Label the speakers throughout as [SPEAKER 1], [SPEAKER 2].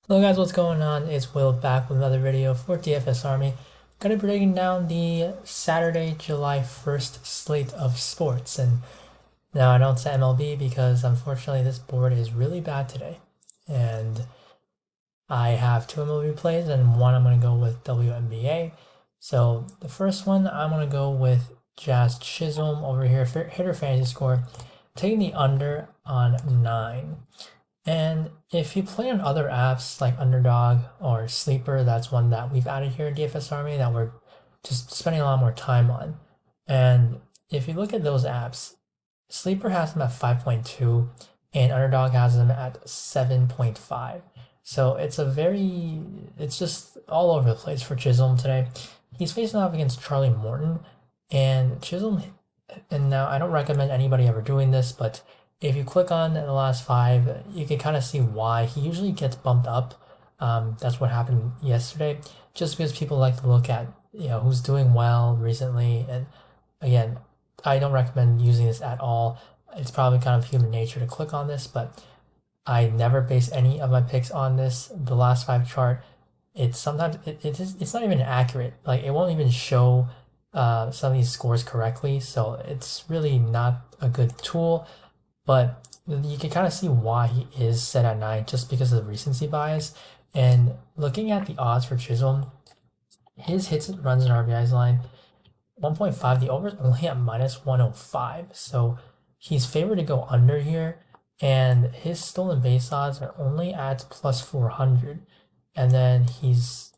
[SPEAKER 1] Hello guys, what's going on? It's Will back with another video for DFS Army. Gonna be breaking down the Saturday, July 1st slate of sports. And now I don't say MLB because unfortunately this board is really bad today. And I have two MLB plays and one I'm gonna go with WNBA. So the first one I'm gonna go with Jazz Chisholm over here, hitter fantasy score, taking the under on 9. And if you play on other apps like Underdog or Sleeper, that's one that we've added here in DFS Army that we're just spending a lot more time on. And if you look at those apps, Sleeper has them at 5.2 and Underdog has them at 7.5. So it's just all over the place for Chisholm today. He's facing off against Charlie Morton, and Chisholm, and now I don't recommend anybody ever doing this, but if you click on the last five, you can kind of see why he usually gets bumped up. That's what happened yesterday, just because people like to look at who's doing well recently. And again, I don't recommend using this at all. It's probably kind of human nature to click on this, but I never base any of my picks on this. The last five chart, it's sometimes it's not even accurate. Like it won't even show some of these scores correctly, so it's really not a good tool. But you can kind of see why he is set at 9 just because of the recency bias. And looking at the odds for Chisholm, his hits, runs, and RBIs line 1.5. The over is only at minus 105. So he's favored to go under here. And his stolen base odds are only at plus 400. And then his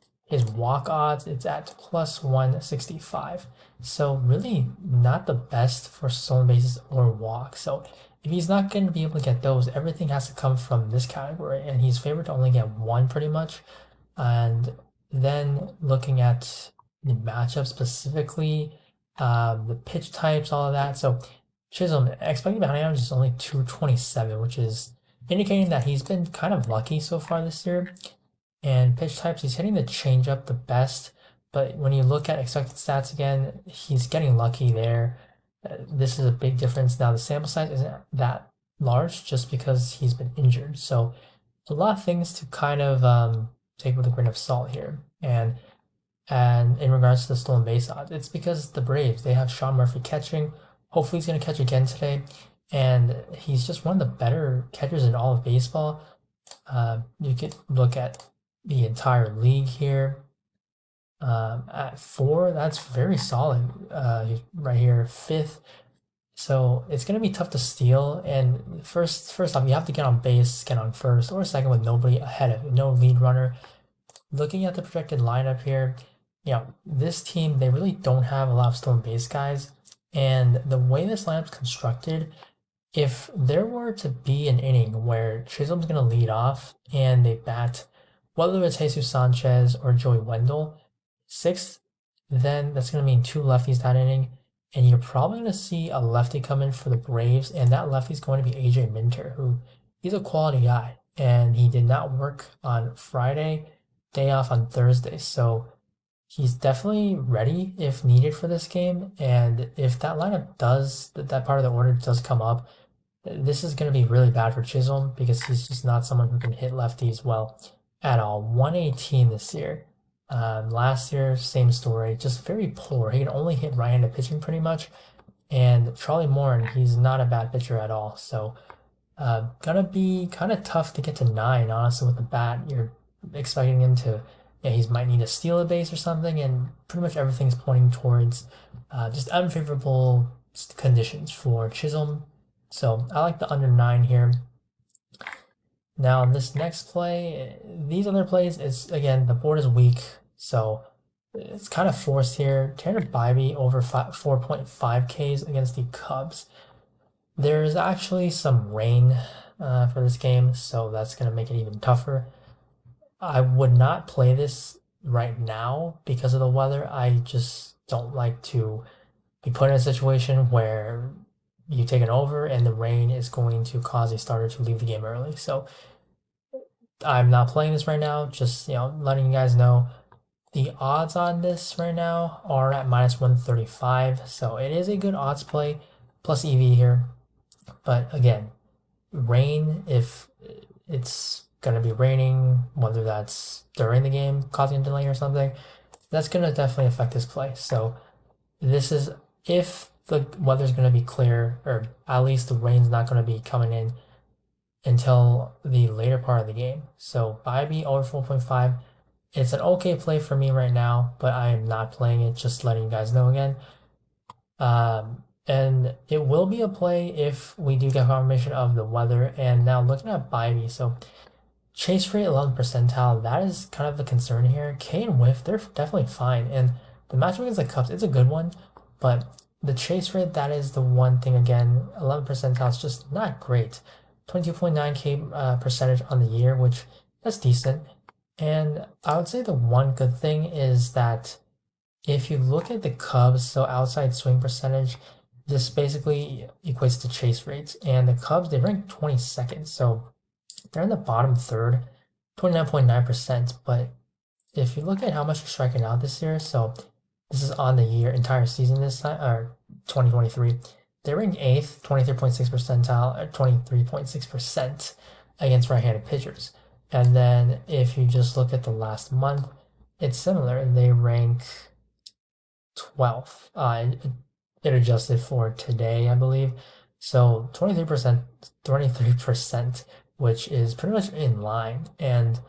[SPEAKER 1] walk odds, it's at plus 165. So really not the best for stolen bases or walk. So if he's not going to be able to get those, everything has to come from this category, and he's favored to only get one pretty much. And then looking at the matchup specifically, the pitch types, all of that. So Chisholm, expected batting average is only 227, which is indicating that he's been kind of lucky so far this year. And pitch types, he's hitting the changeup the best. But when you look at expected stats again, he's getting lucky there. This is a big difference. Now, the sample size isn't that large just because he's been injured. So, a lot of things to kind of take with a grain of salt here. And in regards to the stolen base odds, it's because the Braves, they have Sean Murphy catching. Hopefully, he's going to catch again today. And he's just one of the better catchers in all of baseball. You could look at the entire league here. At 4, that's very solid. Right here, 5th. So it's gonna be tough to steal. And first off, you have to get on base, get on first or second with nobody ahead of you, no lead runner. Looking at the projected lineup here, this team, they really don't have a lot of stolen base guys. And the way this lineup's constructed, if there were to be an inning where Chisholm's gonna lead off and they bat, whether it's Jesus Sanchez or Joey Wendell, 6th, then that's going to mean two lefties that inning. And you're probably going to see a lefty come in for the Braves, and that lefty is going to be AJ Minter, who he's a quality guy. And he did not work on Friday, day off on Thursday. So he's definitely ready if needed for this game. And if that lineup does, that part of the order does come up, this is going to be really bad for Chisholm because he's just not someone who can hit lefties well at all. 118 this year. Last year, same story, just very poor. He can only hit right-handed pitching pretty much. And Charlie Morton, he's not a bad pitcher at all. So, gonna be kind of tough to get to 9, honestly, with the bat. You're expecting him to, he might need to steal a base or something, and pretty much everything's pointing towards just unfavorable conditions for Chisholm. So, I like the under 9 here. Now, in this next play, these other plays is again the board is weak, so it's kind of forced here. Tanner Bybee over 4.5 Ks against the Cubs. There's actually some rain for this game, so that's going to make it even tougher. I would not play this right now because of the weather. I just don't like to be put in a situation where you take an over and the rain is going to cause a starter to leave the game early. So I'm not playing this right now, just letting you guys know. The odds on this right now are at minus 135, so it is a good odds play, plus EV here. But again, rain, if it's going to be raining, whether that's during the game causing a delay or something, that's going to definitely affect his play. So this is if the weather's going to be clear, or at least the rain's not going to be coming in until the later part of the game. So Bieber over 4.5. It's an okay play for me right now, but I am not playing it, just letting you guys know again. And it will be a play if we do get confirmation of the weather. And now looking at Bieber, so chase rate 11 percentile, that is kind of the concern here. K and whiff, they're definitely fine. And the matchup against the Cubs, it's a good one, but the chase rate, that is the one thing again. 11 percentile is just not great. 22.9K percentage on the year, which that's decent. And I would say the one good thing is that if you look at the Cubs, so outside swing percentage, this basically equates to chase rates. And the Cubs, they rank 22nd, so they're in the bottom third, 29.9%. But if you look at how much they're striking out this year, so this is on the year, entire season this time, or 2023, they rank 8th, 23.6 percentile, or 23.6% against right-handed pitchers. And then if you just look at the last month, it's similar. They rank 12th. It adjusted for today, I believe. So 23%, which is pretty much in line. And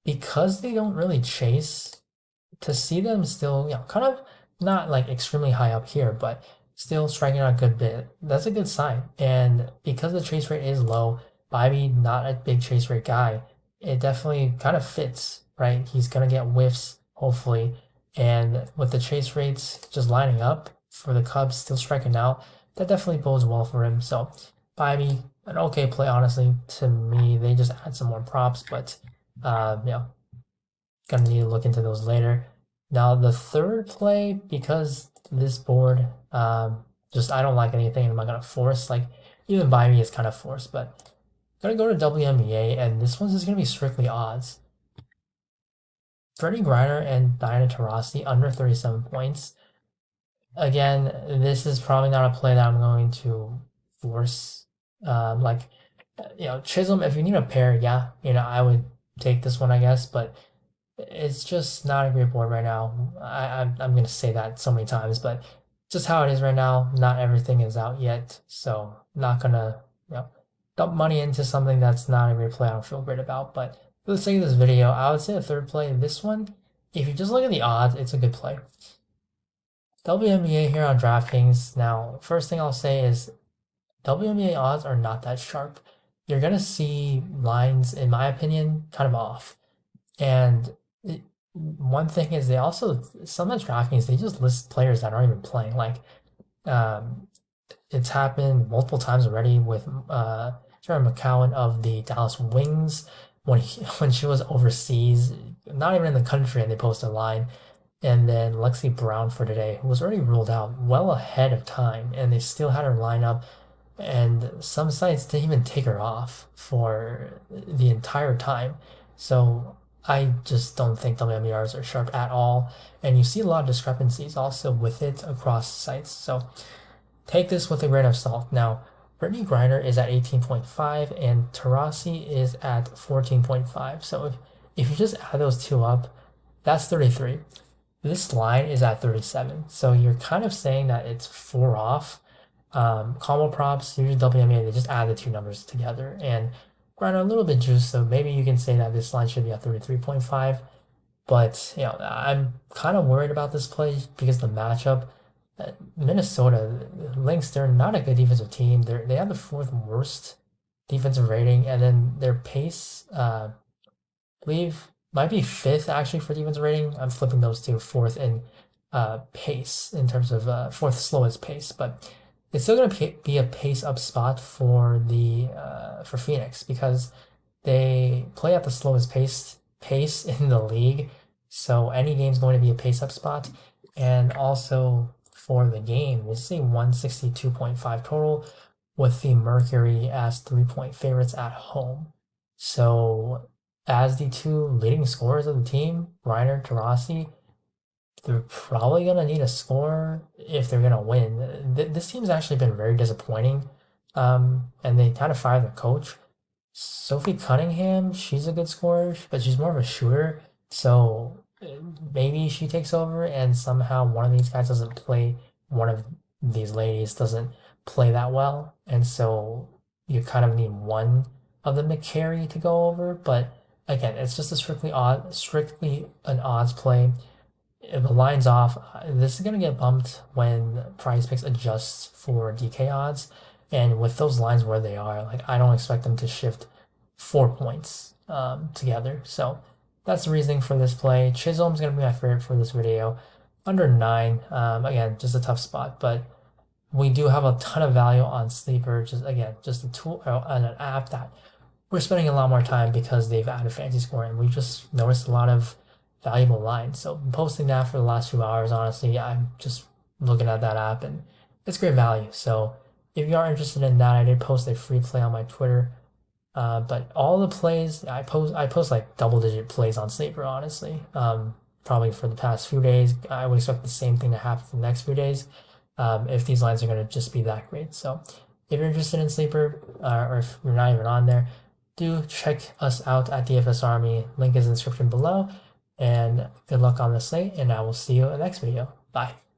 [SPEAKER 1] because they don't really chase, to see them still, kind of not like extremely high up here, but still striking out a good bit, that's a good sign. And because the chase rate is low, Bieber, not a big chase rate guy, it definitely kind of fits, right? He's going to get whiffs, hopefully. And with the chase rates just lining up for the Cubs still striking out, that definitely bodes well for him. So Bieber, an okay play, honestly, to me. They just add some more props, but gonna need to look into those later. Now the third play, because this board, just I don't like anything, and I'm not gonna force. Like even Bieber is kind of forced, but I'm gonna go to WNBA, and this one's just gonna be strictly odds. Brittany Griner and Diana Taurasi under 37 points. Again, this is probably not a play that I'm going to force. Chisholm, if you need a pair, yeah, I would take this one, I guess, but it's just not a great board right now. I'm going to say that so many times, but just how it is right now, not everything is out yet, so not going to, dump money into something that's not a great play I don't feel great about, but for the sake of this video, I would say the third play, this one, if you just look at the odds, it's a good play. WNBA here on DraftKings. Now, first thing I'll say is WNBA odds are not that sharp. You're going to see lines, in my opinion, kind of off. And one thing is they also, sometimes DraftKings, they just list players that aren't even playing. Like, it's happened multiple times already with Jerry McCowan of the Dallas Wings when she was overseas, not even in the country, and they posted a line. And then Lexi Brown for today, who was already ruled out well ahead of time, and they still had her line up. And some sites didn't even take her off for the entire time. So I just don't think WMERs are sharp at all. And you see a lot of discrepancies also with it across sites. So take this with a grain of salt. Now, Brittany Griner is at 18.5 and Taurasi is at 14.5. So if you just add those two up, that's 33. This line is at 37. So you're kind of saying that it's 4 off. Combo props, usually WMA, they just add the two numbers together. And Griner a little bit juiced, so maybe you can say that this line should be at 33.5. But, I'm kind of worried about this play because the matchup. Minnesota, Lynx, they're not a good defensive team. They have the 4th worst defensive rating, and then their pace, I believe, might be 5th actually for defensive rating. I'm flipping those two, 4th in pace in terms of 4th slowest pace, but it's still going to be a pace up spot for for Phoenix because they play at the slowest pace in the league. So any game's going to be a pace up spot, and also for the game, we'll see 162.5 total with the Mercury as 3-point favorites at home. So as the two leading scorers of the team, Griner, Taurasi, they're probably going to need a score if they're going to win. This team's actually been very disappointing, and they kind of fired their coach. Sophie Cunningham, she's a good scorer, but she's more of a shooter. So maybe she takes over, and somehow one of these guys doesn't play. One of these ladies doesn't play that well, and so you kind of need one of them to carry to go over. But again, it's just a strictly an odds play. If the line's off, this is gonna get bumped when Prizepicks adjusts for DK odds. And with those lines where they are, like I don't expect them to shift 4 points together. So that's the reasoning for this play. Chisholm's gonna be my favorite for this video. Under 9, again, just a tough spot, but we do have a ton of value on Sleeper. Just again, just a tool and an app that we're spending a lot more time because they've added fantasy scoring. We just noticed a lot of valuable lines. So I'm posting that for the last few hours. Honestly, I'm just looking at that app and it's great value. So if you are interested in that, I did post a free play on my Twitter. But all the plays I post like double-digit plays on Sleeper. Honestly, probably for the past few days. I would expect the same thing to happen for the next few days. If these lines are going to just be that great. So if you're interested in Sleeper, or if you're not even on there, do check us out at DFS Army. Link is in the description below. And good luck on the slate, and I will see you in the next video. Bye.